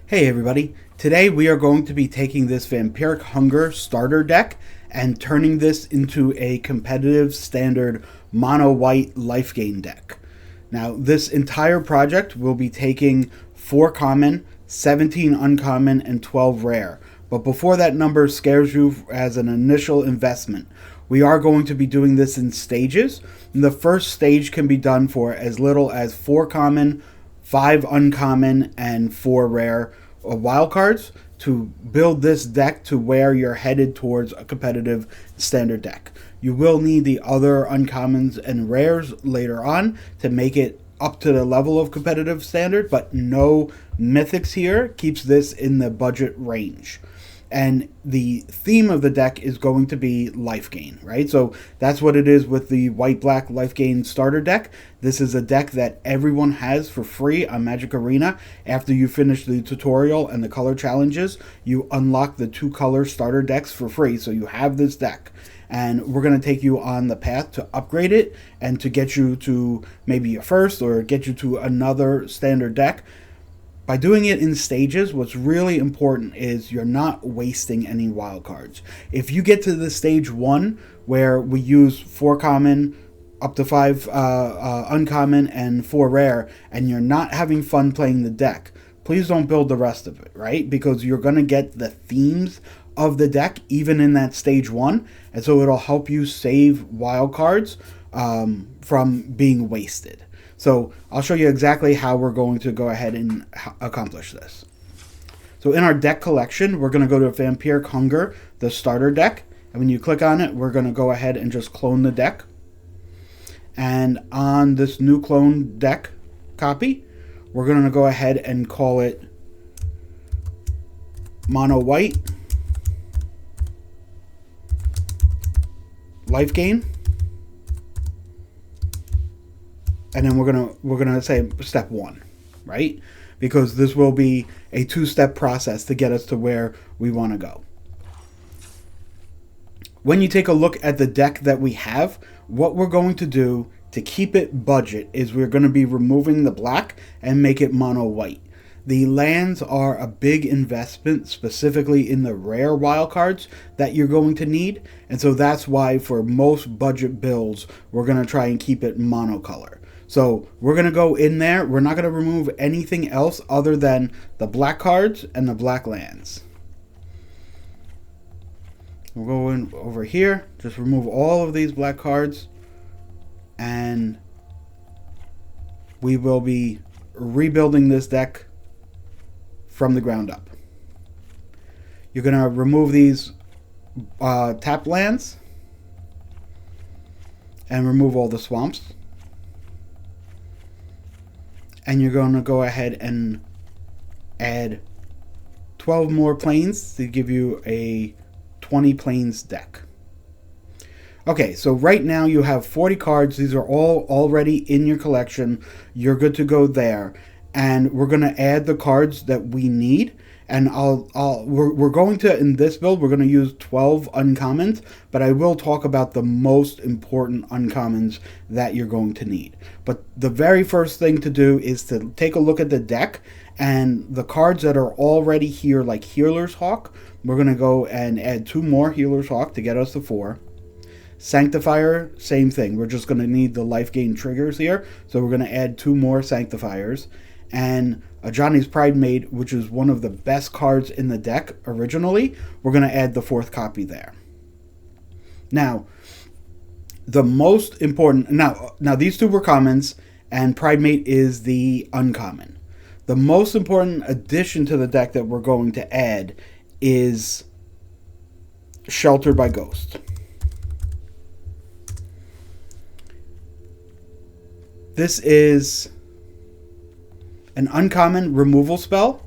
Hey everybody, today we are going to be taking this Vampiric Hunger starter deck and turning this into a competitive standard Mono-White Lifegain deck. Now this entire project will be taking 4 common, 17 uncommon, and 12 rare. But before that number scares you as an initial investment, we are going to be doing this in stages. And the first stage can be done for as little as 4 common, 5 uncommon, and 4 rare wildcards to build this deck to where you're headed towards a competitive standard deck. You will need the other uncommons and rares later on to make it up to the level of competitive standard, but no mythics here. Keeps this in the budget range. And the theme of the deck is going to be life gain, right? So that's what it is with the white-black life gain starter deck. This is a deck that everyone has for free on Magic Arena. After you finish the tutorial and the color challenges, you unlock the 2 color starter decks for free. So you have this deck. And we're going to take you on the path to upgrade it and to get you to maybe your first or get you to another standard deck. By doing it in stages, what's really important is you're not wasting any wild cards. If you get to the stage 1 where we use 4 common, up to 5 uncommon, and 4 rare, and you're not having fun playing the deck, please don't build the rest of it, right? Because you're going to get the themes of the deck even in that stage 1, and so it'll help you save wild cards from being wasted. So I'll show you exactly how we're going to go ahead and accomplish this. So in our deck collection, we're going to go to Vampiric Hunger, the starter deck. And when you click on it, we're going to go ahead and just clone the deck. And on this new clone deck copy, we're going to go ahead and call it Mono-White Lifegain. And then we're gonna say step 1, right? Because this will be a 2-step process to get us to where we want to go. When you take a look at the deck that we have, what we're going to do to keep it budget is we're going to be removing the black and make it mono-white. The lands are a big investment, specifically in the rare wildcards that you're going to need. And so that's why for most budget builds, we're going to try and keep it monocolor. So we're going to go in there. We're not going to remove anything else other than the black cards and the black lands. We'll go in over here. Just remove all of these black cards. And we will be rebuilding this deck from the ground up. You're going to remove these tapped lands. And remove all the swamps. And you're going to go ahead and add 12 more planes to give you a 20 planes deck. Okay, so right now you have 40 cards. These are all already in your collection. You're good to go there. And we're going to add the cards that we need. And we're going to, in this build, we're going to use 12 uncommons, but I will talk about the most important uncommons that you're going to need. But the very first thing to do is to take a look at the deck, and the cards that are already here, like Healer's Hawk, we're going to go and add 2 more Healer's Hawk to get us to 4. Sanctifier, same thing. We're just going to need the life gain triggers here, so we're going to add 2 more Sanctifiers. And Johnny's Pride Mate, which is one of the best cards in the deck originally, we're going to add the 4th copy there. Now, the most important... Now these 2 were commons, and Pride Mate is the uncommon. The most important addition to the deck that we're going to add is Sheltered by Ghost. This is an uncommon removal spell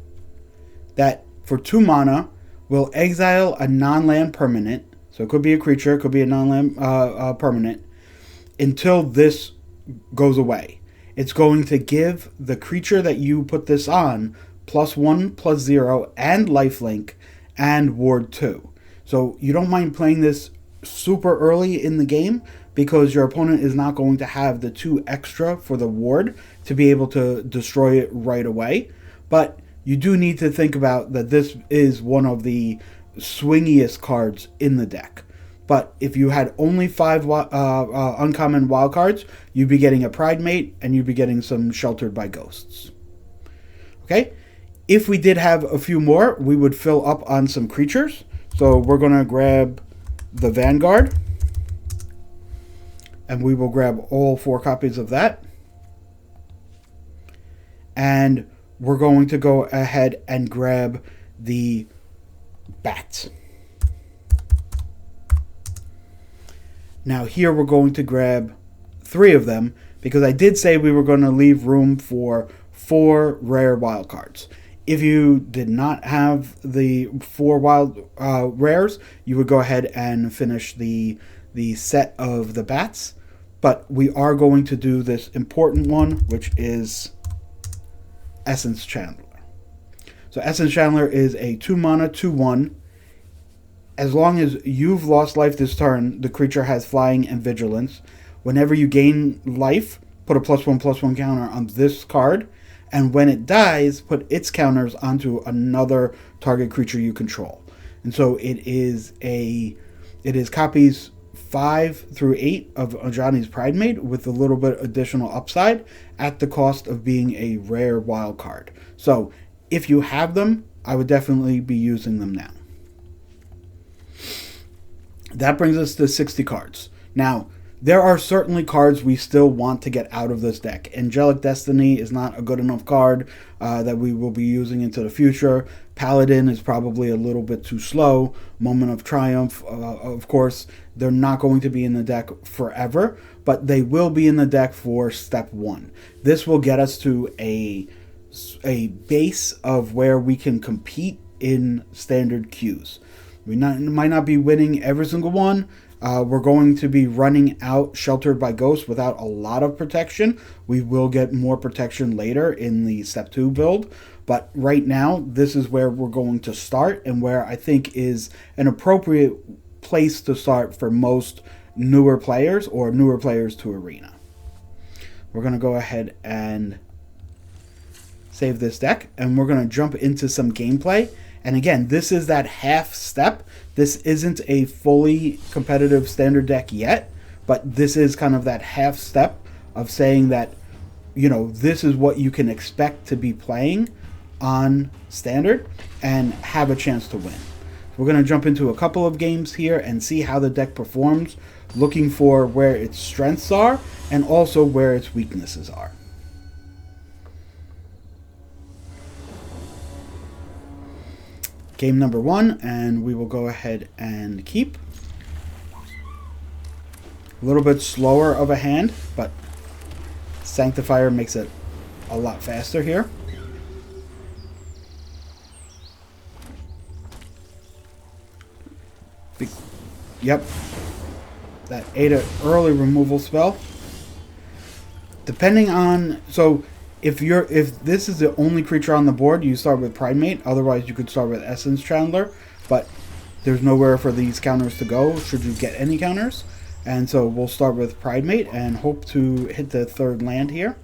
that for 2 mana will exile a non-land permanent. So it could be a creature, it could be a non-land permanent, until this goes away. It's going to give the creature that you put this on +1/+0 and lifelink and ward 2. So you don't mind playing this super early in the game because your opponent is not going to have the 2 extra for the ward to be able to destroy it right away. But you do need to think about that this is one of the swingiest cards in the deck. But if you had only 5 uncommon wild cards, you'd be getting a Pride Mate and you'd be getting some Sheltered by Ghosts. Okay? If we did have a few more, we would fill up on some creatures. So we're going to grab the Vanguard. And we will grab all 4 copies of that. And we're going to go ahead and grab the Bats. Now here we're going to grab 3 of them, because I did say we were going to leave room for 4 rare wild cards. If you did not have the 4 wild rares, you would go ahead and finish the set of the Bats. But we are going to do this important one, which is Essence Chandler. So Essence Chandler is a 2-mana 2/1. As long as you've lost life this turn, the creature has flying and vigilance. Whenever you gain life, put a +1/+1 counter on this card. And when it dies, put its counters onto another target creature you control. And so it is copies 5 through 8 of Ajani's Pride Mate with a little bit additional upside at the cost of being a rare wild card. So if you have them, I would definitely be using them now. That brings us to 60 cards. Now, there are certainly cards we still want to get out of this deck. Angelic Destiny is not a good enough card that we will be using into the future. Paladin is probably a little bit too slow. Moment of Triumph, of course, they're not going to be in the deck forever, but they will be in the deck for step 1. This will get us to a base of where we can compete in standard queues. We might not be winning every single one. We're going to be running out Sheltered by Ghosts without a lot of protection. We will get more protection later in the Step 2 build. But right now, this is where we're going to start, and where I think is an appropriate place to start for most newer players or newer players to Arena. We're going to go ahead and save this deck, and we're going to jump into some gameplay. And again, this is that half step. This isn't a fully competitive standard deck yet, but this is kind of that half step of saying that, you know, this is what you can expect to be playing on standard and have a chance to win. We're going to jump into a couple of games here and see how the deck performs, looking for where its strengths are and also where its weaknesses are. Game number 1, and we will go ahead and keep. A little bit slower of a hand, but Sanctifier makes it a lot faster here. Yep, that ate an early removal spell. Depending on, so if this is the only creature on the board, you start with Pride Mate. Otherwise, you could start with Essence Chandler, but there's nowhere for these counters to go should you get any counters. And so we'll start with Pride Mate and hope to hit the 3rd land here.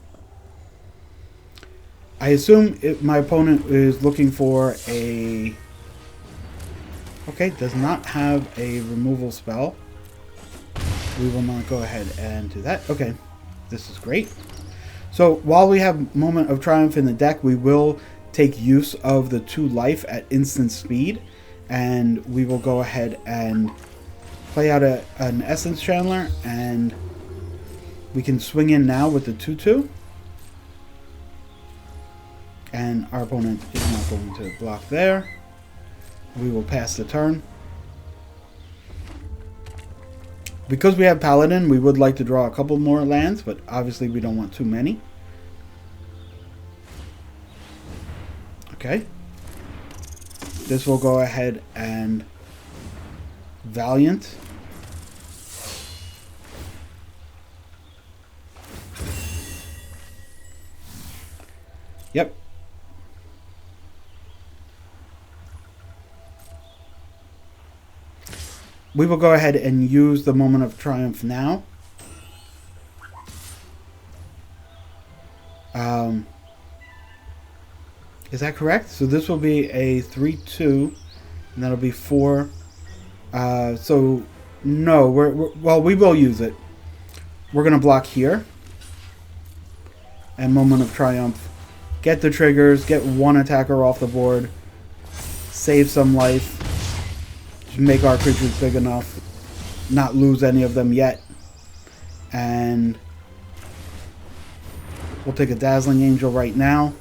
I assume my opponent is looking for a... Okay, does not have a removal spell. We will not go ahead and do that. Okay, this is great. So while we have Moment of Triumph in the deck, we will take use of the 2 life at instant speed, and we will go ahead and play out an Essence Chandler, and we can swing in now with the 2/2. And our opponent is not going to block there. We will pass the turn. Because we have Paladin, we would like to draw a couple more lands, but obviously we don't want too many. Okay. This will go ahead and Valiant. Yep. We will go ahead and use the Moment of Triumph now. Is that correct? So this will be a 3/2, and that'll be 4. So no, well, we will use it. We're gonna block here. And Moment of Triumph. Get the triggers, get one attacker off the board, save some life, just make our creatures big enough, not lose any of them yet. And we'll take a Dazzling Angel right now.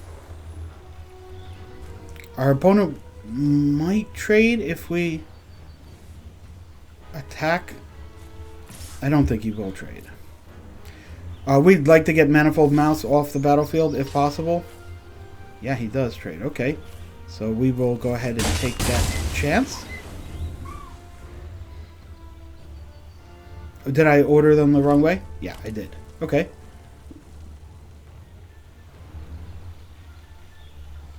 Our opponent might trade if we attack. I don't think he will trade. We'd like to get Manifold Mouse off the battlefield if possible. Yeah, he does trade. Okay. So we will go ahead and take that chance. Did I order them the wrong way? Yeah, I did. Okay.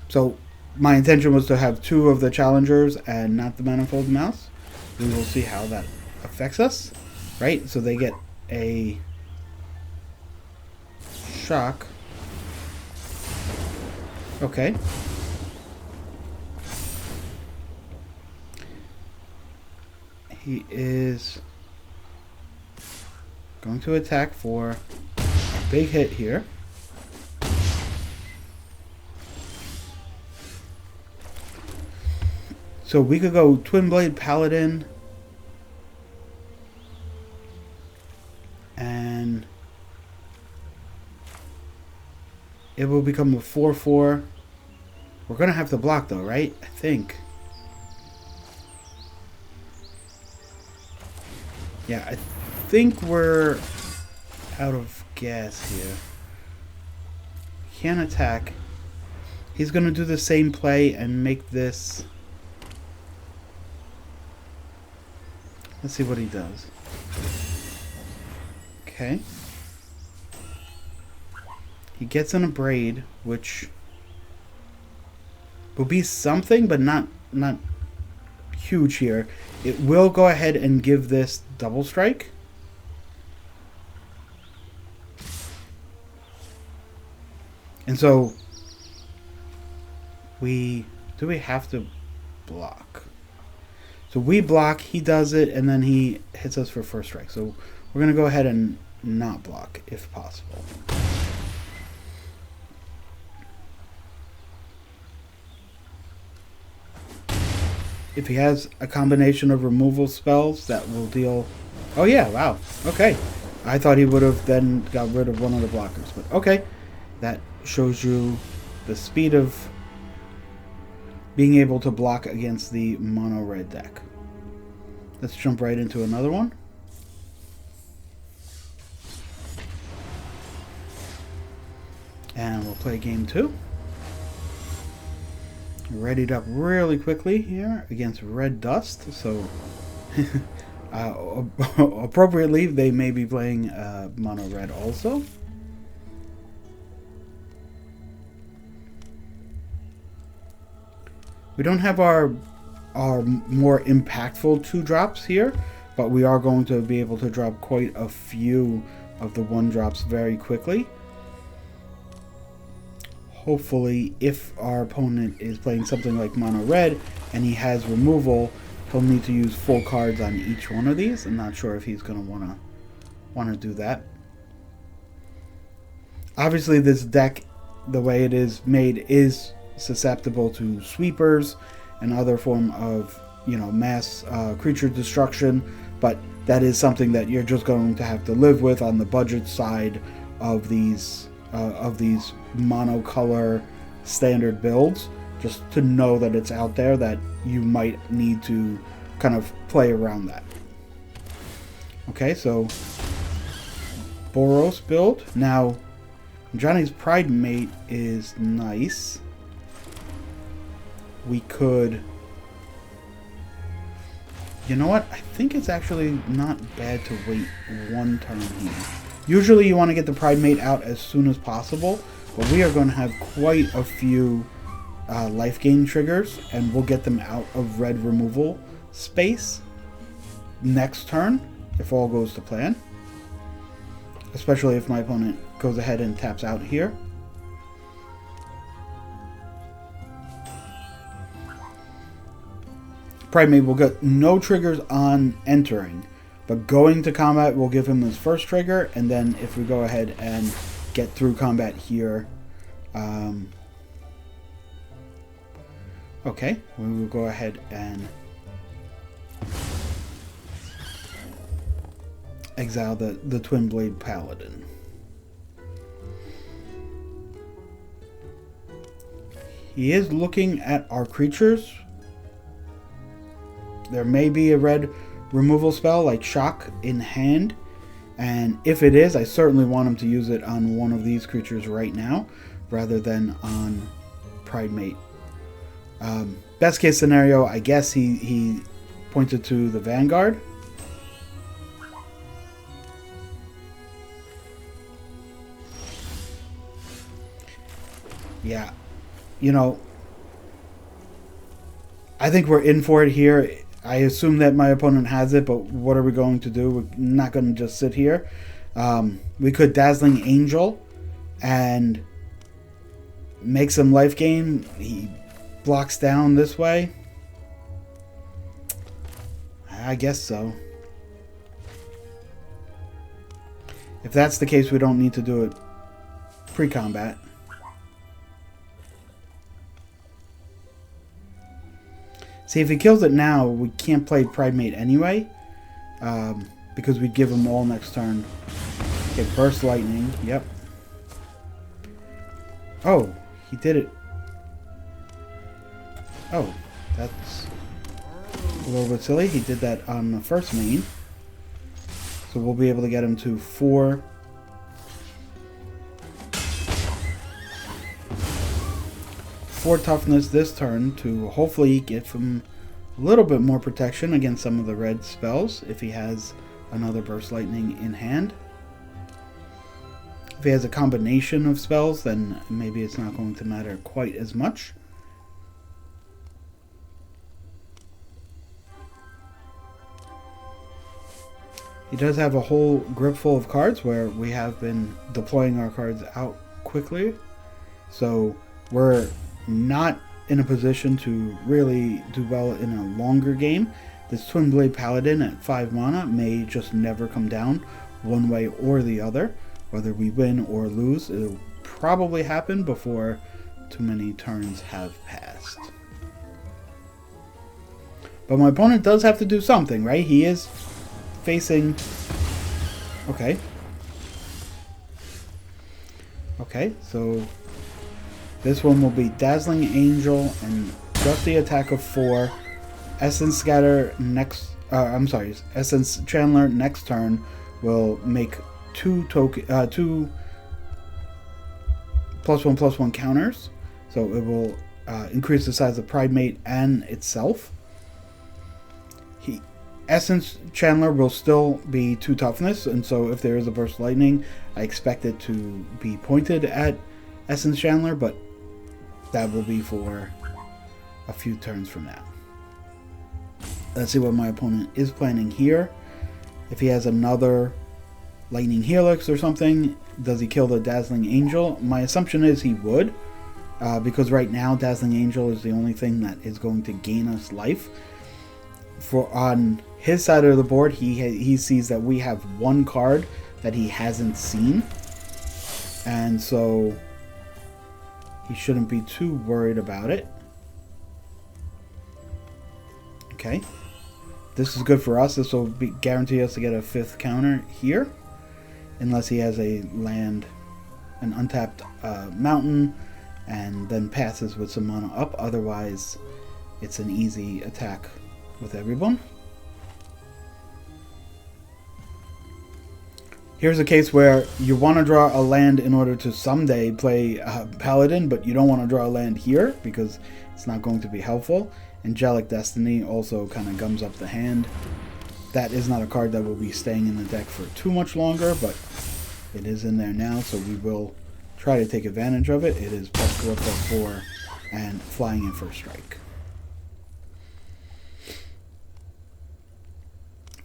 So my intention was to have 2 of the challengers and not the Manifold Mouse. We will see how that affects us. Right? So they get a shock. Okay. He is going to attack for a big hit here. So we could go Twin Blade Paladin. And it will become a 4/4. We're going to have to block though, right? I think. Yeah, I think we're out of gas here. Can't attack. He's going to do the same play and make this... Let's see what he does. Okay. He gets in a braid, which will be something, but not huge here. It will go ahead and give this double strike. And so do we have to block? So we block, he does it, and then he hits us for first strike. So we're going to go ahead and not block if possible. If he has a combination of removal spells that will deal... Oh yeah, wow. Okay. I thought he would have then got rid of one of the blockers. But okay. That shows you the speed of being able to block against the mono red deck. Let's jump right into another one. And we'll play game 2. Readied up really quickly here against Red Dust. So appropriately, they may be playing mono red also. We don't have our more impactful 2-drops here, but we are going to be able to drop quite a few of the 1-drops very quickly. Hopefully, if our opponent is playing something like mono red and he has removal, he'll need to use full cards on each one of these. I'm not sure if he's going to want to do that. Obviously, this deck, the way it is made, is susceptible to sweepers and other form of, mass creature destruction, but that is something that you're just going to have to live with on the budget side of these monocolor standard builds, just to know that it's out there, that you might need to kind of play around that. Okay, so Boros build. Now, Johnny's Pride Mate is nice. We could... You know what? I think it's actually not bad to wait 1 turn here. Usually you want to get the Pride Mate out as soon as possible, but we are going to have quite a few life gain triggers, and we'll get them out of red removal space next turn, if all goes to plan. Especially if my opponent goes ahead and taps out here. Primate will get no triggers on entering, but going to combat will give him his first trigger, and then if we go ahead and get through combat here, okay, we will go ahead and exile the Twin Blade Paladin. He is looking at our creatures. There may be a red removal spell like Shock in hand, and if it is, I certainly want him to use it on one of these creatures right now rather than on Primate. Best case scenario, I guess he pointed to the Vanguard. Yeah, you know, I think we're in for it here. I assume that my opponent has it, but what are we going to do? We're not going to just sit here. We could Dazzling Angel and make some life gain. He blocks down this way. I guess so. If that's the case, we don't need to do it pre-combat. See, if he kills it now, we can't play Primate anyway, because we give him all next turn. Okay, Burst Lightning, yep. Oh, he did it. Oh, that's a little bit silly. He did that on the first main. So we'll be able to get him to 4. Toughness this turn to hopefully give him a little bit more protection against some of the red spells if he has another Burst Lightning in hand. If he has a combination of spells, then maybe it's not going to matter quite as much. He does have a whole grip full of cards where we have been deploying our cards out quickly, so we're not in a position to really do well in a longer game. This Twin Blade Paladin at 5 mana may just never come down one way or the other. Whether we win or lose, it'll probably happen before too many turns have passed. But my opponent does have to do something, right? He is facing... Okay. Okay, so... this one will be Dazzling Angel and just the attack of 4. Essence Scatter next... Essence Chandler next turn will make 2 +1/+1 counters. So it will increase the size of Primate and itself. Essence Chandler will still be 2 toughness, and so if there is a Burst Lightning, I expect it to be pointed at Essence Chandler, but that will be for a few turns from now. Let's see what my opponent is planning here. If he has another Lightning Helix or something, does he kill the Dazzling Angel? My assumption is he would, because right now Dazzling Angel is the only thing that is going to gain us life. For on his side of the board, he sees that we have 1 card that he hasn't seen, and so he shouldn't be too worried about it. Okay. This is good for us. This will guarantee us to get a 5th counter here. Unless he has a land, an untapped mountain, and then passes with some mana up. Otherwise, it's an easy attack with everyone. Here's a case where you want to draw a land in order to someday play Paladin, but you don't want to draw a land here because it's not going to be helpful. Angelic Destiny also kind of gums up the hand. That is not a card that will be staying in the deck for too much longer, but it is in there now, so we will try to take advantage of it. It is +4/+4 and flying in for a strike.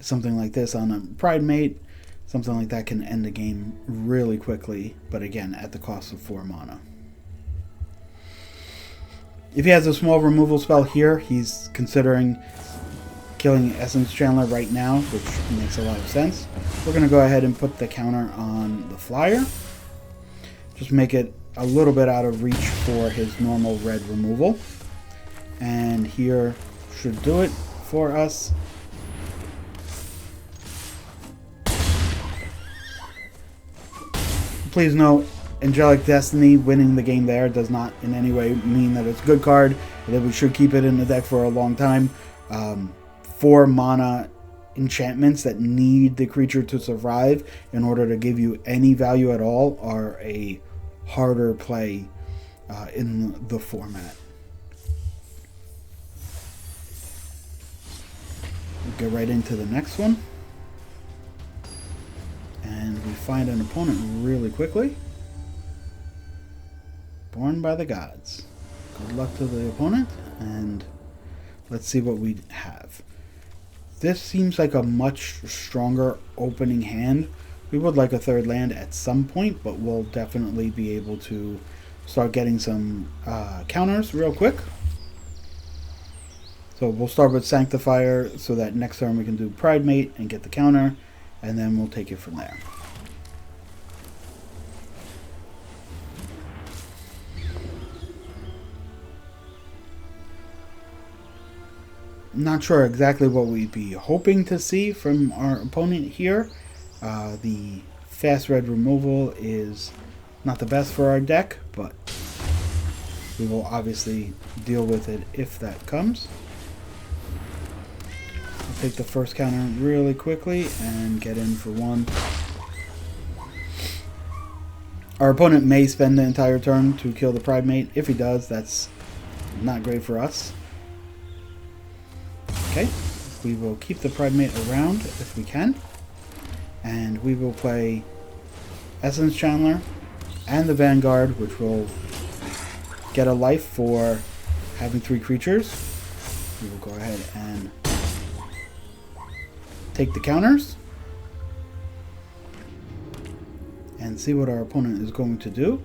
Something like this on a Primate, something like that can end the game really quickly, but again, at the cost of 4 mana. If he has a small removal spell here, he's considering killing Essence Chandler right now, which makes a lot of sense. We're going to go ahead and put the counter on the flyer. Just make it a little bit out of reach for his normal red removal. And here should do it for us. Please note, Angelic Destiny winning the game there does not in any way mean that it's a good card, that we should keep it in the deck for a long time. 4 mana enchantments that need the creature to survive in order to give you any value at all are a harder play in the format. We'll get right into the next one. And we find an opponent really quickly. Born by the Gods. Good luck to the opponent, and let's see what we have. This seems like a much stronger opening hand. We would like a third land at some point, but we'll definitely be able to start getting some counters real quick. So we'll start with Sanctifier so that next turn we can do Pridemate and get the counter, and then we'll take it from there. Not sure exactly what we'd be hoping to see from our opponent here. The fast red removal is not the best for our deck, but we will obviously deal with it if that comes. I'll take the first counter really quickly and get in for 1. Our opponent may spend the entire turn to kill the Pridemate. If he does, that's not great for us. Okay, we will keep the Pridemate around if we can, and we will play Essence Chandler and the Vanguard, which will get a life for having 3 creatures. We will go ahead and take the counters and see what our opponent is going to do.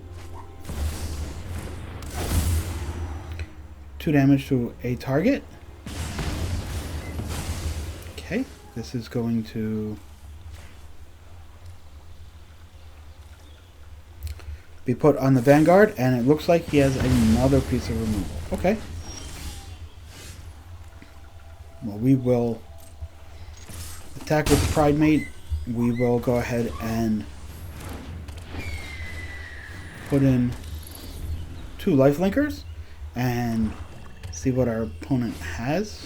2 damage to a target. Okay, this is going to be put on the Vanguard, and it looks like he has another piece of removal. Okay. Well, we will attack with the Pridemate. We will go ahead and put in 2 lifelinkers and see what our opponent has.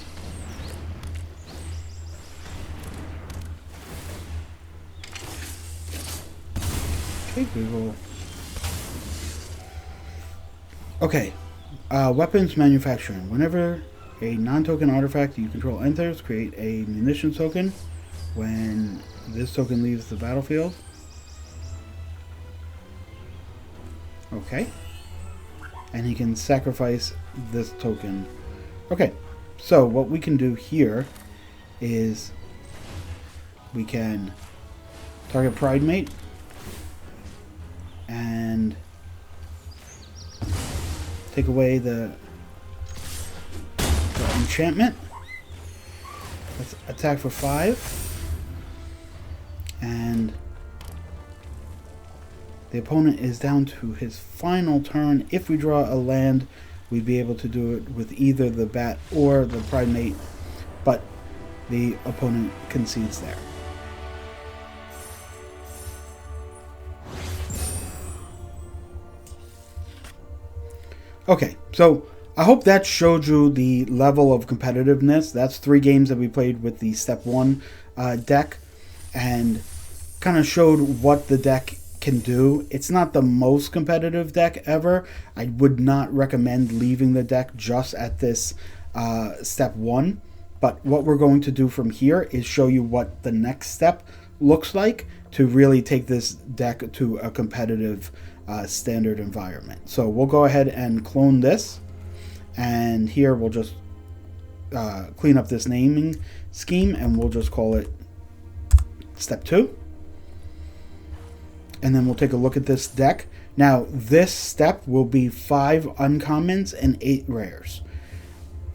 Okay, we will. Okay, weapons manufacturing. Whenever a non-token artifact you control enters, create a munitions token. When this token leaves the battlefield. Okay. And he can sacrifice this token. Okay, so what we can do here is we can target Pridemate and take away the enchantment. Let's attack for 5. And the opponent is down to his final turn. If we draw a land, we'd be able to do it with either the Bat or the Pridemate, but the opponent concedes there. Okay, so I hope that showed you the level of competitiveness. That's 3 games that we played with the Step 1 deck, and kind of showed what the deck can do. It's not the most competitive deck ever. I would not recommend leaving the deck just at this Step 1, but what we're going to do from here is show you what the next step looks like to really take this deck to a competitive standard environment. So we'll go ahead and clone this, and here we'll just clean up this naming scheme, and we'll just call it Step 2. And then we'll take a look at this deck. Now, this step will be 5 uncommons and 8 rares.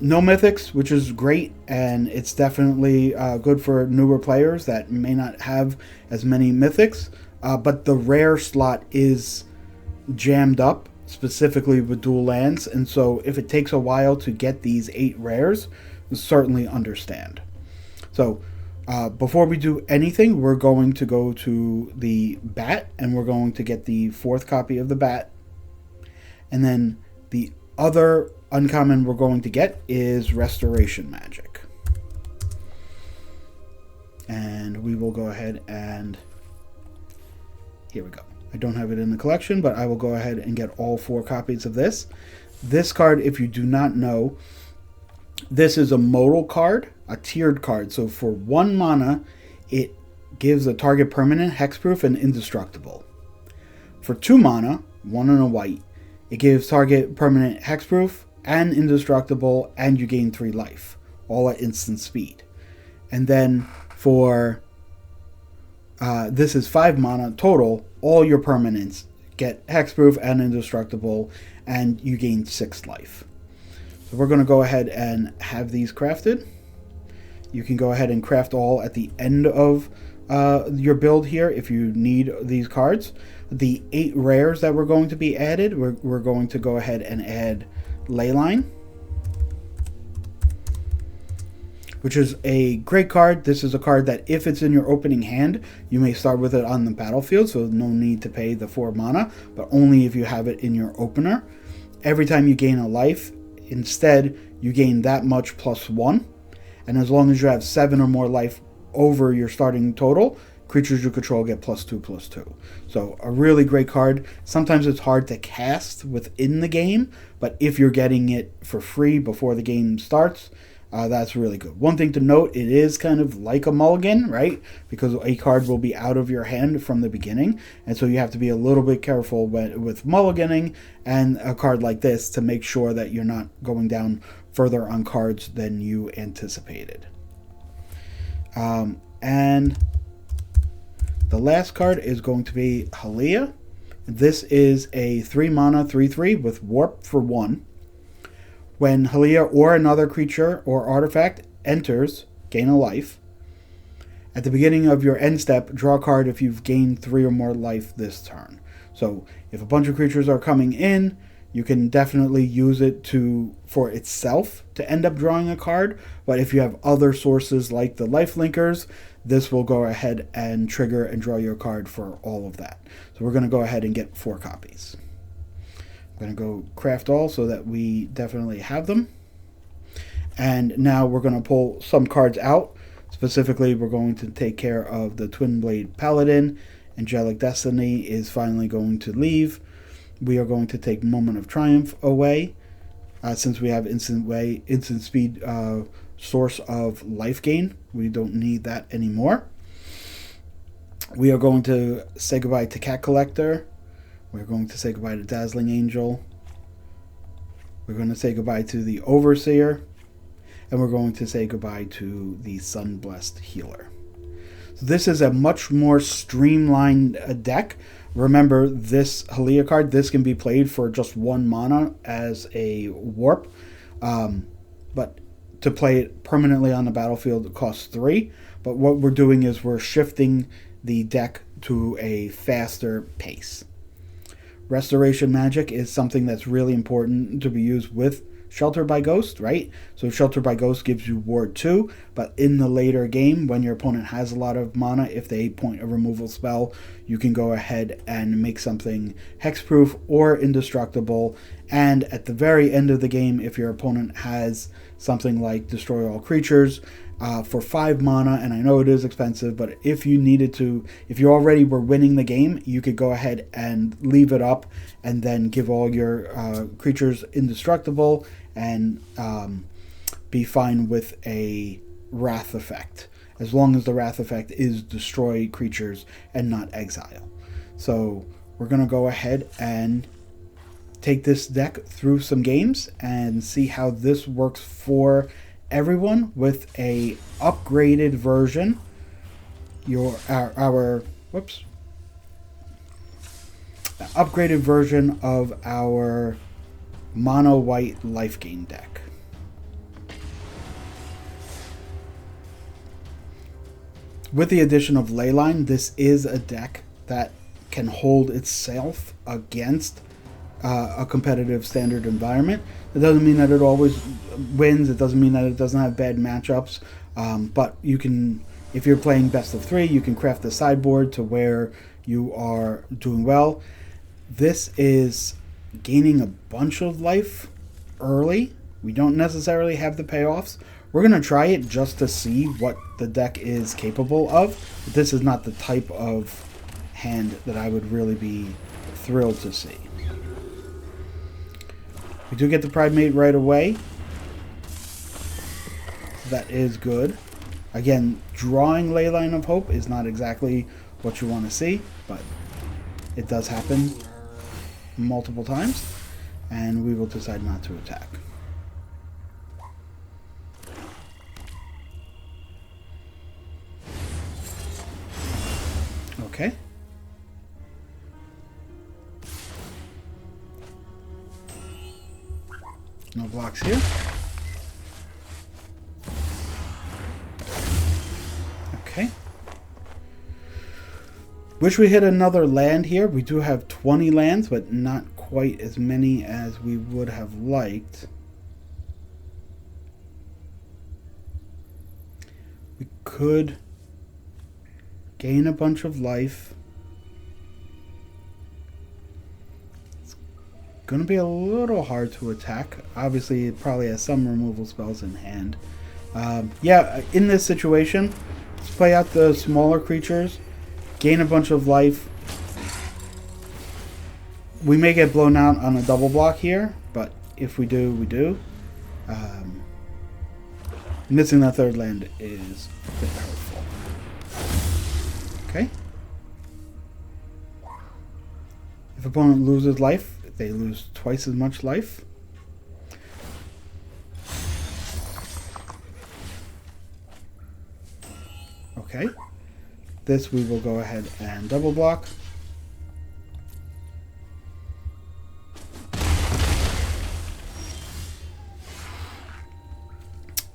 No mythics, which is great, and it's definitely good for newer players that may not have as many mythics. But the rare slot is jammed up, specifically with dual lands, and so if it takes a while to get these 8 rares, certainly understand. So before we do anything, we're going to go to the bat, and we're going to get the 4th copy of the bat. And then the other uncommon we're going to get is Restoration Magic. And we will go ahead and... here we go. I don't have it in the collection, but I will go ahead and get all 4 copies of this. This card, if you do not know, this is a modal card, a tiered card. So for 1 mana, it gives a target permanent hexproof and indestructible. For 2 mana, 1 and a white, it gives target permanent hexproof and indestructible, and you gain 3 life, all at instant speed. And then for this is 5 mana total, all your permanents get hexproof and indestructible, and you gain 6 life. So we're going to go ahead and have these crafted. You can go ahead and craft all at the end of your build here if you need these cards. The 8 rares that we're going to be added, we're going to go ahead and add Leyline, which is a great card. This is a card that if it's in your opening hand, you may start with it on the battlefield, so no need to pay the 4 mana, but only if you have it in your opener. Every time you gain a life, instead, you gain that much plus 1, and as long as you have 7 or more life over your starting total, creatures you control get +2/+2. So a really great card. Sometimes it's hard to cast within the game, but if you're getting it for free before the game starts, that's really good. One thing to note, it is kind of like a mulligan, right? Because a card will be out of your hand from the beginning, and so you have to be a little bit careful with mulliganing and a card like this to make sure that you're not going down further on cards than you anticipated. And the last card is going to be Halia. This is a 3 mana 3/3 with warp for 1. When Halia or another creature or artifact enters, gain a life. At the beginning of your end step, draw a card if you've gained 3 or more life this turn. So if a bunch of creatures are coming in, you can definitely use it for itself to end up drawing a card. But if you have other sources like the life linkers, this will go ahead and trigger and draw your card for all of that. So we're going to go ahead and get 4 copies. I'm going to go craft all so that we definitely have them. And now we're going to pull some cards out. Specifically, we're going to take care of the Twin Blade Paladin. Angelic Destiny is finally going to leave. We are going to take Moment of Triumph away, since we have instant speed source of life gain. We don't need that anymore. We are going to say goodbye to Cat Collector. We're going to say goodbye to Dazzling Angel. We're going to say goodbye to the Overseer. And we're going to say goodbye to the Sun-Blessed Healer. So this is a much more streamlined deck. Remember, this Halia card, this can be played for just 1 mana as a warp. But to play it permanently on the battlefield, it costs 3. But what we're doing is we're shifting the deck to a faster pace. Restoration Magic is something that's really important to be used with Shelter by Ghost, right? So Shelter by Ghost gives you Ward 2, but in the later game, when your opponent has a lot of mana, if they point a removal spell, you can go ahead and make something hexproof or indestructible. And at the very end of the game, if your opponent has something like Destroy All Creatures, for 5 mana, and I know it is expensive, but if you needed to, if you already were winning the game, you could go ahead and leave it up and then give all your creatures indestructible and be fine with a Wrath effect, as long as the Wrath effect is destroy creatures and not exile. So we're going to go ahead and take this deck through some games and see how this works for everyone with a upgraded version. Upgraded version of our Mono-White Lifegain deck. with the addition of Leyline, this is a deck that can hold itself against a competitive standard environment. It doesn't mean that it always wins. It doesn't mean that it doesn't have bad matchups. But you can, if you're playing best of 3, you can craft the sideboard to where you are doing well. This is gaining a bunch of life early. We don't necessarily have the payoffs. We're going to try it just to see what the deck is capable of. But this is not the type of hand that I would really be thrilled to see. We do get the Pride Mate right away. That is good. Again, drawing Leyline of Hope is not exactly what you want to see, but it does happen multiple times, and we will decide not to attack. Okay. No blocks here. Okay. Wish we hit another land here. We do have 20 lands, but not quite as many as we would have liked. We could gain a bunch of life. Going to be a little hard to attack. Obviously, it probably has some removal spells in hand. Yeah, in this situation, let's play out the smaller creatures, gain a bunch of life. We may get blown out on a double block here, but if we do, we do. Missing that third land is a bit hurtful. Okay. If opponent loses life, they lose twice as much life. Okay. This we will go ahead and double block.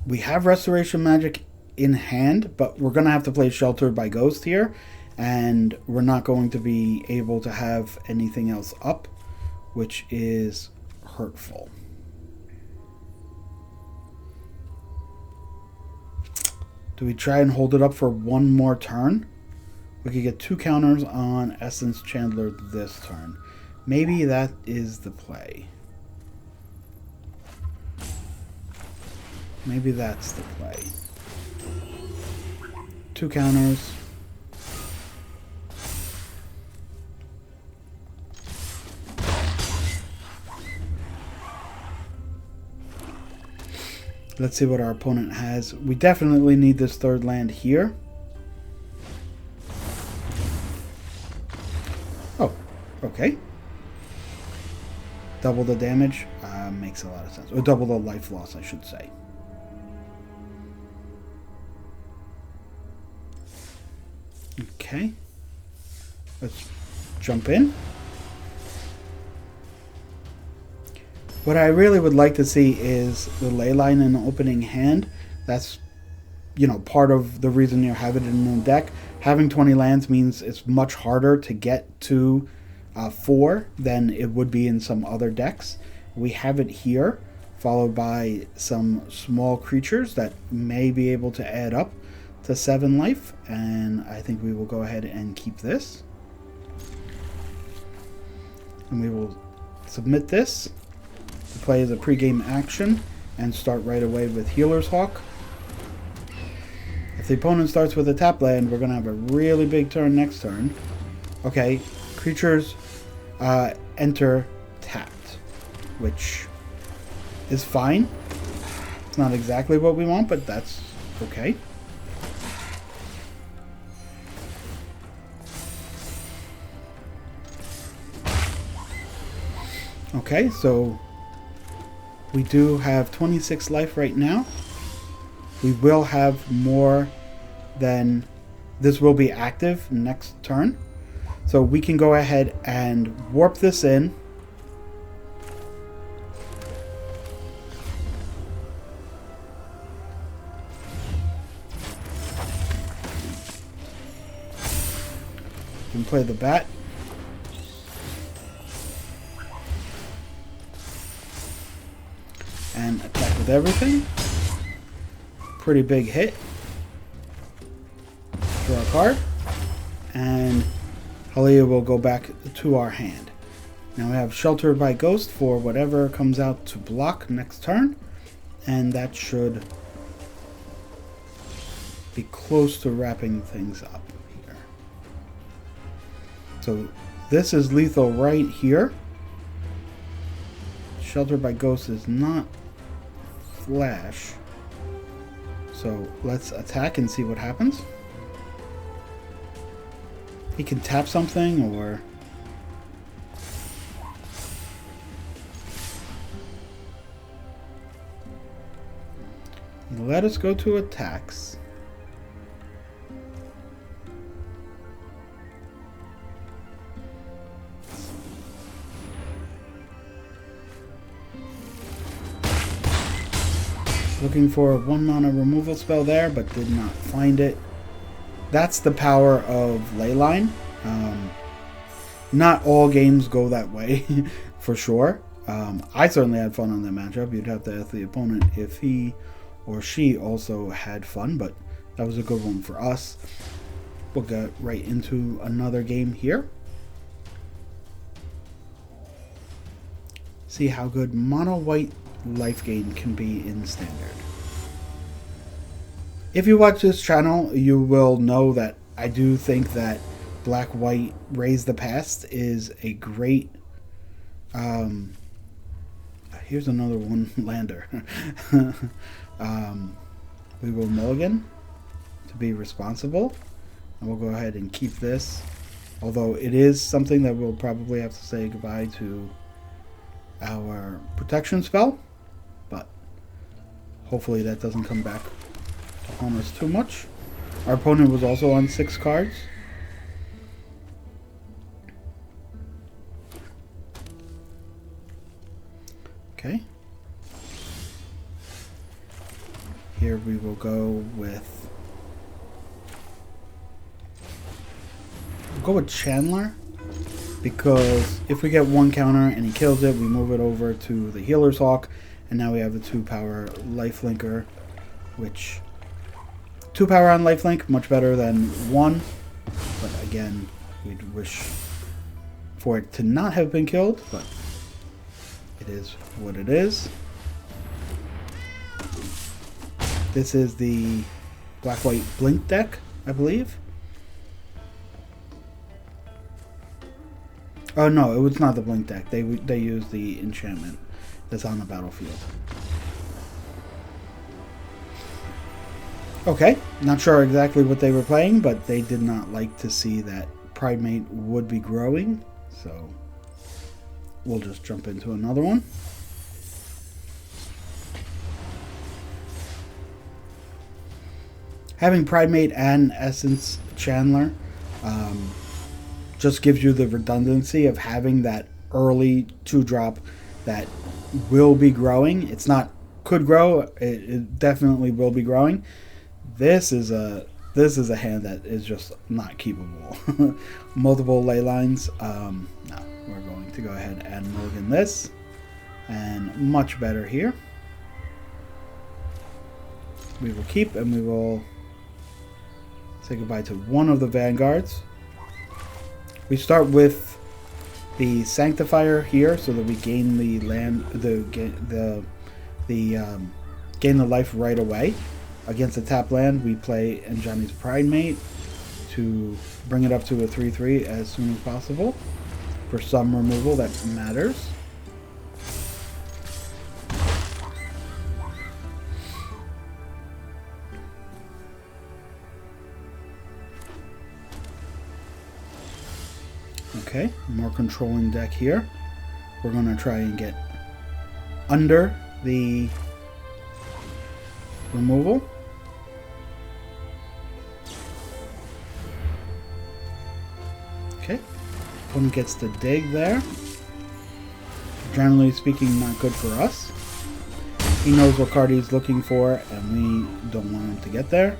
We have Restoration Magic in hand, but we're going to have to play Sheltered by Ghost here, and we're not going to be able to have anything else up, which is hurtful. Do we try and hold it up for one more turn? We could get 2 counters on Essence Chandler this turn. Maybe that is the play. Maybe that's the play. 2 counters. Let's see what our opponent has. We definitely need this third land here. Oh, okay. Double the damage makes a lot of sense. Or double the life loss, I should say. Okay. Let's jump in. What I really would like to see is the Leyline in the opening hand. That's, you know, part of the reason you have it in the deck. Having 20 lands means it's much harder to get to 4 than it would be in some other decks. We have it here, followed by some small creatures that may be able to add up to 7 life, and I think we will go ahead and keep this. And we will submit this to play as a pregame action and start right away with Healer's Hawk. If the opponent starts with a tap land, we're going to have a really big turn next turn. Okay, creatures enter tapped, which is fine. It's not exactly what we want, but that's okay. Okay, so we do have 26 life right now. We will have more than... This will be active next turn. So we can go ahead and warp this in. can play the bat. And attack with everything. Pretty big hit. Draw a card. And Halia will go back to our hand. Now we have Sheltered by Ghost for whatever comes out to block next turn. And that should be close to wrapping things up here. So this is lethal right here. Sheltered by Ghost is not flash. So let's attack and see what happens. He can tap something or... Let us go to attacks. Looking for a 1-mana removal spell there, but did not find it. That's the power of Leyline. Not all games go that way, for sure. I certainly had fun on that matchup. You'd have to ask the opponent if he or she also had fun, but that was a good one for us. We'll get right into another game here. See how good Mono-White Lifegain can be in Standard. If you watch this channel, you will know that I do think that Black-White Raise the Past is a great... here's another one lander. We will mulligan to be responsible. And we'll go ahead and keep this. Although it is something that we'll probably have to say goodbye to our protection spell. But hopefully that doesn't come back to haunt us too much. Our opponent was also on 6 cards. Okay. Here we will go with... We'll go with Chandler. Because if we get 1 counter and he kills it, we move it over to the Healer's Hawk. And now we have a 2-power lifelinker. Which... 2 power on lifelink, much better than 1. But again, we'd wish for it to not have been killed. But it is what it is. This is the Black-White Blink deck, I believe. Oh no, it was not the Blink deck. They used the enchantment that's on the battlefield. Okay, not sure exactly what they were playing, but they did not like to see that Pridemate would be growing, so we'll just jump into another one. Having Pridemate and Essence Chandler just gives you the redundancy of having that early 2-drop that will be growing. It's not could grow, it definitely will be growing. This is a hand that is just not keepable. Multiple ley lines. No, we're going to go ahead and mulligan this, and much better here. We will keep, and we will say goodbye to one of the vanguards. We start with the Sanctifier here, so that we gain the land, gain the life right away. Against a tap land, we play Enjani's Pridemate to bring it up to a 3/3 as soon as possible for some removal that matters. Okay, more controlling deck here. We're going to try and get under the removal. Okay, opponent gets the dig there. Generally speaking, not good for us. He knows what card he's looking for, and we don't want him to get there.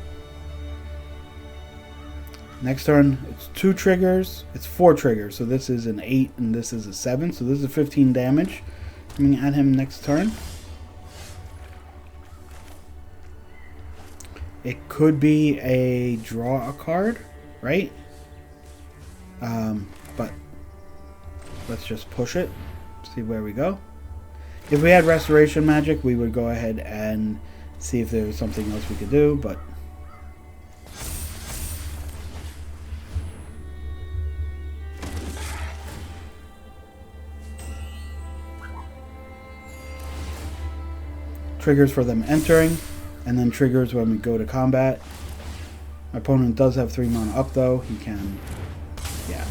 Next turn, it's 2 triggers. It's 4 triggers. So this is an 8 and this is a 7. So this is 15 damage coming at him next turn. It could be a draw a card, right? But let's just push it. See where we go. If we had Restoration Magic, we would go ahead and see if there was something else we could do, but triggers for them entering, and then triggers when we go to combat. My opponent does have 3 mana up though. He can, yeah.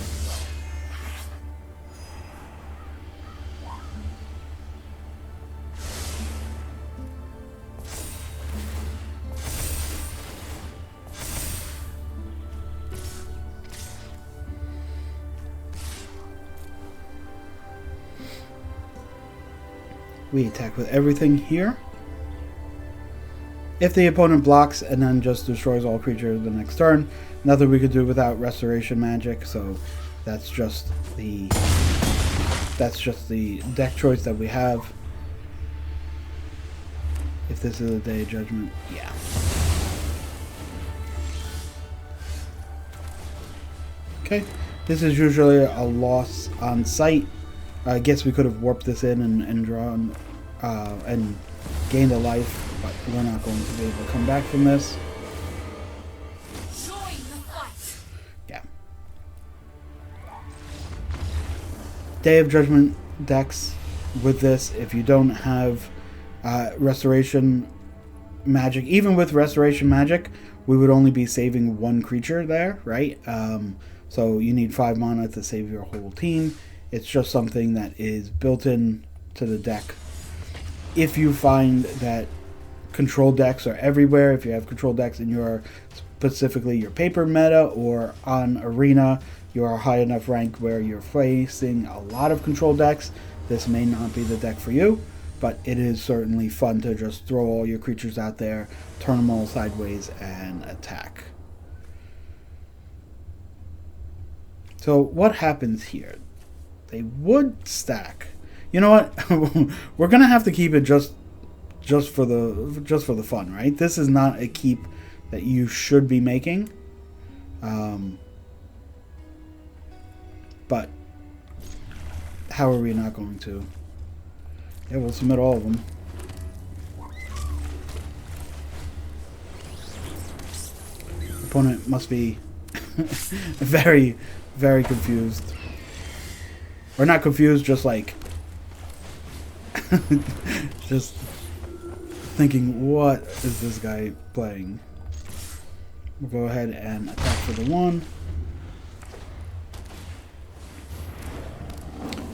We attack with everything here. If the opponent blocks and then just destroys all creatures the next turn, nothing we could do without Restoration Magic, so that's just the deck choice that we have. If this is a Day of Judgment, yeah. Okay, this is usually a loss on sight. I guess we could have warped this in and drawn and gained a life, but we're not going to be able to come back from this. Yeah. Day of Judgment decks with this, if you don't have Restoration Magic, even with Restoration Magic, we would only be saving 1 creature there, right? So you need 5 mana to save your whole team. It's just something that is built in to the deck. If you find that control decks are everywhere, if you have control decks in your, specifically your paper meta or on Arena, you're a high enough rank where you're facing a lot of control decks, this may not be the deck for you, but it is certainly fun to just throw all your creatures out there, turn them all sideways, and attack. So what happens here? They would stack. You know what? We're gonna have to keep it just for the fun, right? This is not a keep that you should be making. But how are we not going to? Yeah, we'll submit all of them. Opponent must be very, very confused. Or not confused, just like just thinking, what is this guy playing? We'll go ahead and attack for the 1.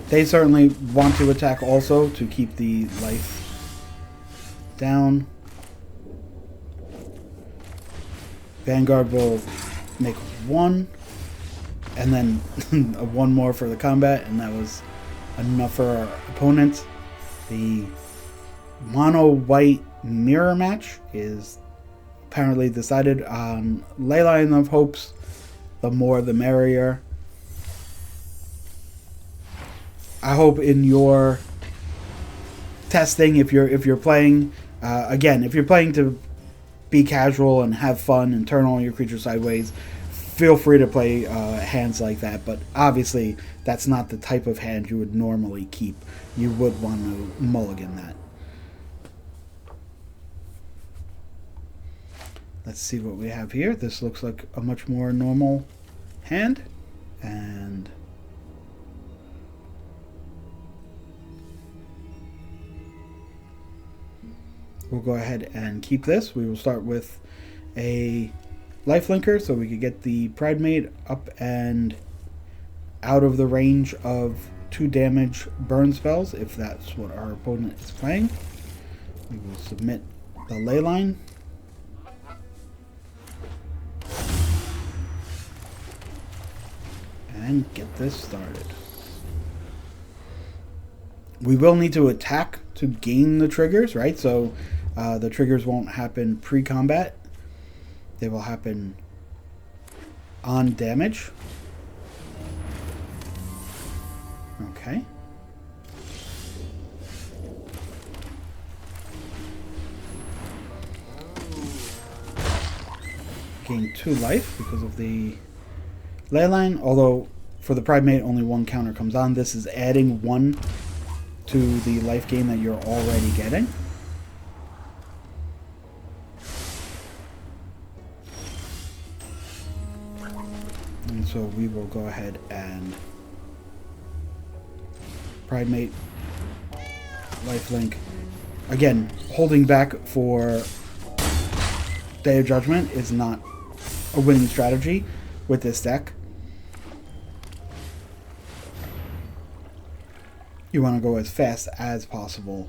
They certainly want to attack also to keep the life down. Vanguard will make 1. And then 1 more for the combat, and that was enough for our opponent. The Mono-White mirror match is apparently decided on Leyline of Hopes. The more the merrier. I hope in your testing, if you're playing, again, if you're playing to be casual and have fun and turn all your creatures sideways, feel free to play hands like that, but obviously that's not the type of hand you would normally keep. You would want to mulligan that. Let's see what we have here. This looks like a much more normal hand, and we'll go ahead and keep this. We will start with a lifelinker so we could get the Pridemate up and out of the range of 2 damage burn spells if that's what our opponent is playing. We will submit the Leyline. And get this started. We will need to attack to gain the triggers, right? So the triggers won't happen pre-combat. They will happen on damage. Okay. Gain 2 life because of the Leyline, although for the Pride Mate only 1 counter comes on. This is adding 1 to the life gain that you're already getting. And so we will go ahead and Pride Mate, lifelink. Again, holding back for Day of Judgment is not a winning strategy with this deck. You want to go as fast as possible.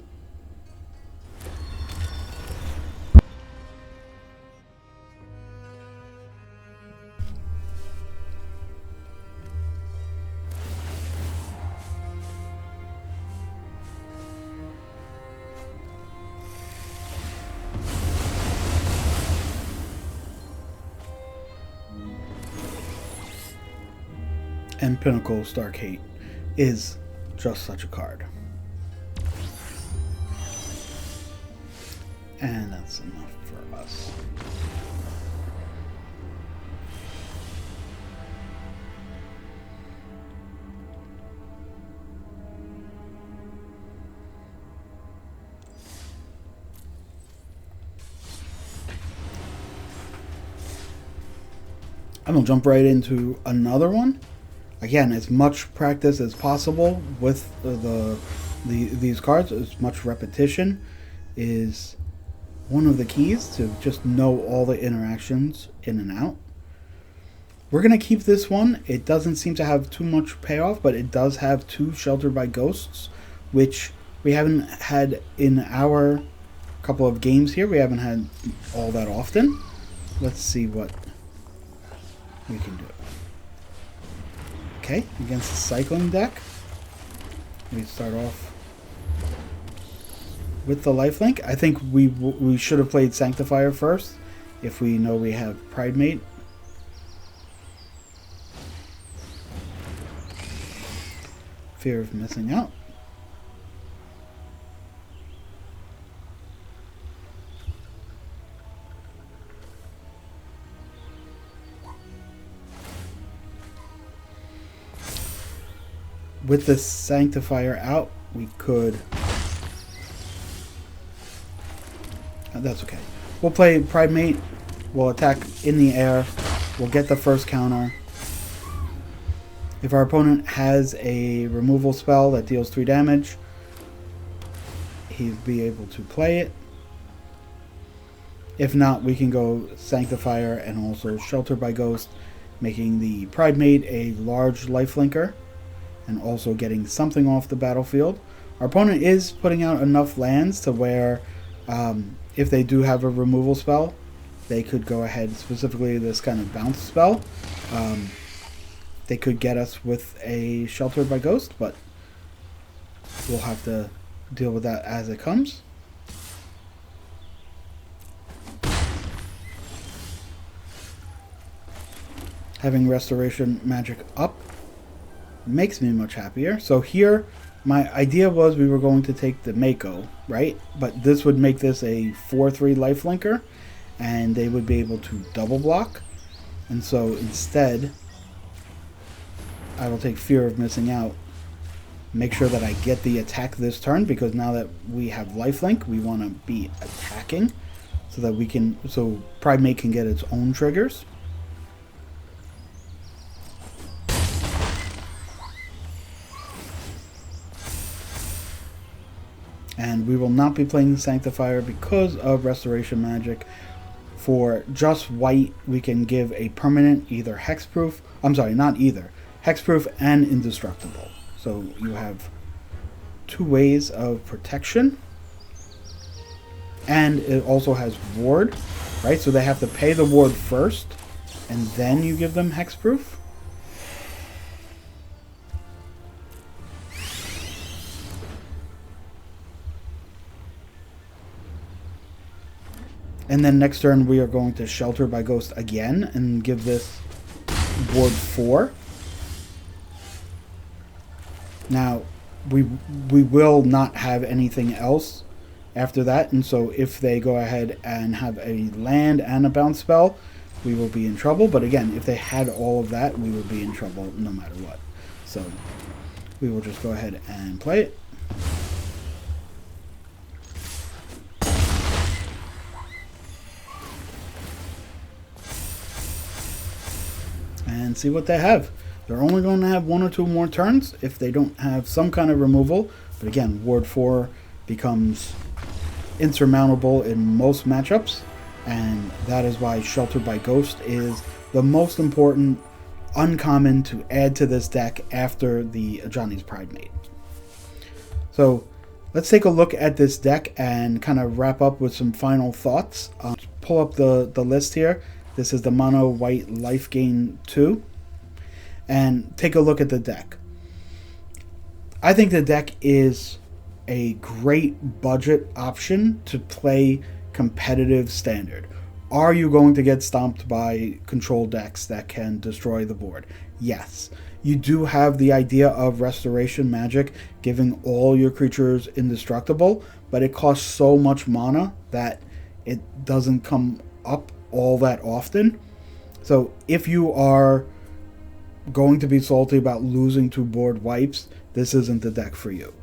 And Pinnacle Stargate is just such a card. And that's enough for us. I'm going to jump right into another one. Again, as much practice as possible with these cards, as much repetition is one of the keys to just know all the interactions in and out. We're going to keep this one. It doesn't seem to have too much payoff, but it does have 2 Sheltered by Ghosts, which we haven't had in our couple of games here. We haven't had all that often. Let's see what we can do. Okay, against the cycling deck, we start off with the lifelink. I think we should have played Sanctifier first if we know we have Pride Mate. Fear of missing out. With the Sanctifier out, we could... that's okay. We'll play Pride Mate. We'll attack in the air. We'll get the first counter. If our opponent has a removal spell that deals 3 damage, he'd be able to play it. If not, we can go Sanctifier and also Shelter by Ghost, making the Pride Mate a large lifelinker, and also getting something off the battlefield. Our opponent is putting out enough lands to where if they do have a removal spell, they could go ahead, specifically this kind of bounce spell. They could get us with a Sheltered by Ghost, but we'll have to deal with that as it comes. Having Restoration Magic up makes me much happier. So here, my idea was we were going to take the Mako, right? But this would make this a 4/3 lifelinker, and they would be able to double block. And so instead, I will take Fear of Missing Out, make sure that I get the attack this turn, because now that we have lifelink, we want to be attacking so that we can, so Pride Mate can get its own triggers. And we will not be playing the Sanctifier because of Restoration Magic. For just white, we can give a permanent either hexproof, I'm sorry, not either, hexproof and indestructible. So you have 2 ways of protection. And it also has ward, right? So they have to pay the ward first, and then you give them hexproof. And then next turn we are going to Shelter by Ghost again and give this Ward 4. Now, we will not have anything else after that, and so if they go ahead and have a land and a bounce spell, we will be in trouble. But again, if they had all of that, we would be in trouble no matter what. So we will just go ahead and play it. And see what they have. They're only going to have 1 or 2 more turns if they don't have some kind of removal. But again, Ward 4 becomes insurmountable in most matchups, and that is why Sheltered by Ghost is the most important uncommon to add to this deck after the Ajani's Pridemate. So let's take a look at this deck and kind of wrap up with some final thoughts. Pull up the list here. This is the Mono-White Lifegain 2. And take a look at the deck. I think the deck is a great budget option to play competitive standard. Are you going to get stomped by control decks that can destroy the board? Yes. You do have the idea of restoration magic giving all your creatures indestructible, but it costs so much mana that it doesn't come up all that often. So if you are going to be salty about losing to board wipes, this isn't the deck for you.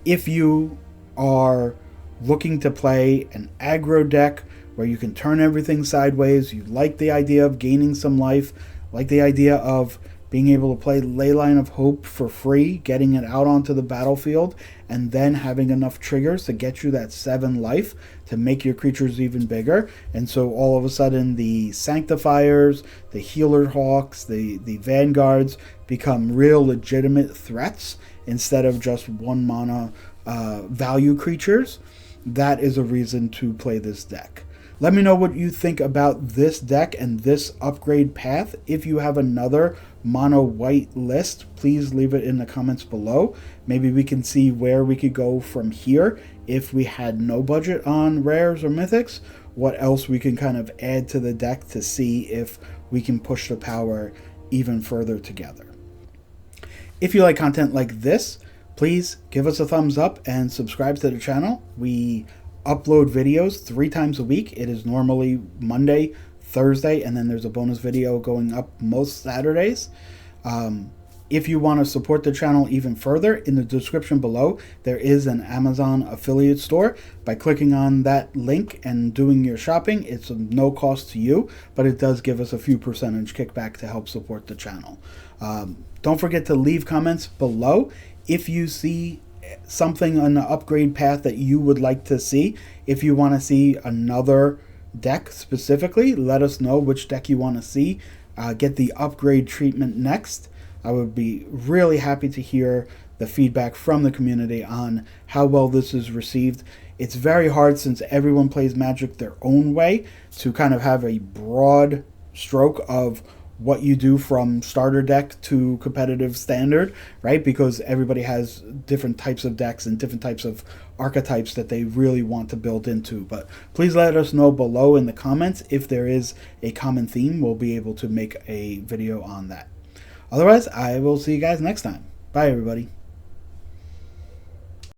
If you are looking to play an aggro deck where you can turn everything sideways, you like the idea of gaining some life, like the idea of being able to play Leyline of Hope for free, getting it out onto the battlefield, and then having enough triggers to get you that 7 life to make your creatures even bigger. And so all of a sudden the Sanctifiers, the Healer Hawks, the Vanguards become real legitimate threats instead of just 1 mana value creatures. That is a reason to play this deck. Let me know what you think about this deck and this upgrade path. If you have another mono-white list, please leave it in the comments below. Maybe we can see where we could go from here if we had no budget on rares or mythics. What else we can kind of add to the deck to see if we can push the power even further together. If you like content like this, please give us a thumbs up and subscribe to the channel. We upload videos 3 times a week. It is normally Monday, Thursday, and then there's a bonus video going up most Saturdays. If you want to support the channel even further, in the description below there is an Amazon affiliate store. By clicking on that link and doing your shopping, it's of no cost to you, but it does give us a few percentage kickback to help support the channel. Don't forget to leave comments below if you see something on the upgrade path that you would like to see. If you want to see another deck specifically, let us know which deck you want to see get the upgrade treatment next. I would be really happy to hear the feedback from the community on how well this is received. It's very hard, since everyone plays Magic their own way, to kind of have a broad stroke of what you do from starter deck to competitive standard, right? Because everybody has different types of decks and different types of archetypes that they really want to build into. But please let us know below in the comments if there is a common theme. We'll be able to make a video on that. Otherwise, I will see you guys next time. Bye, everybody.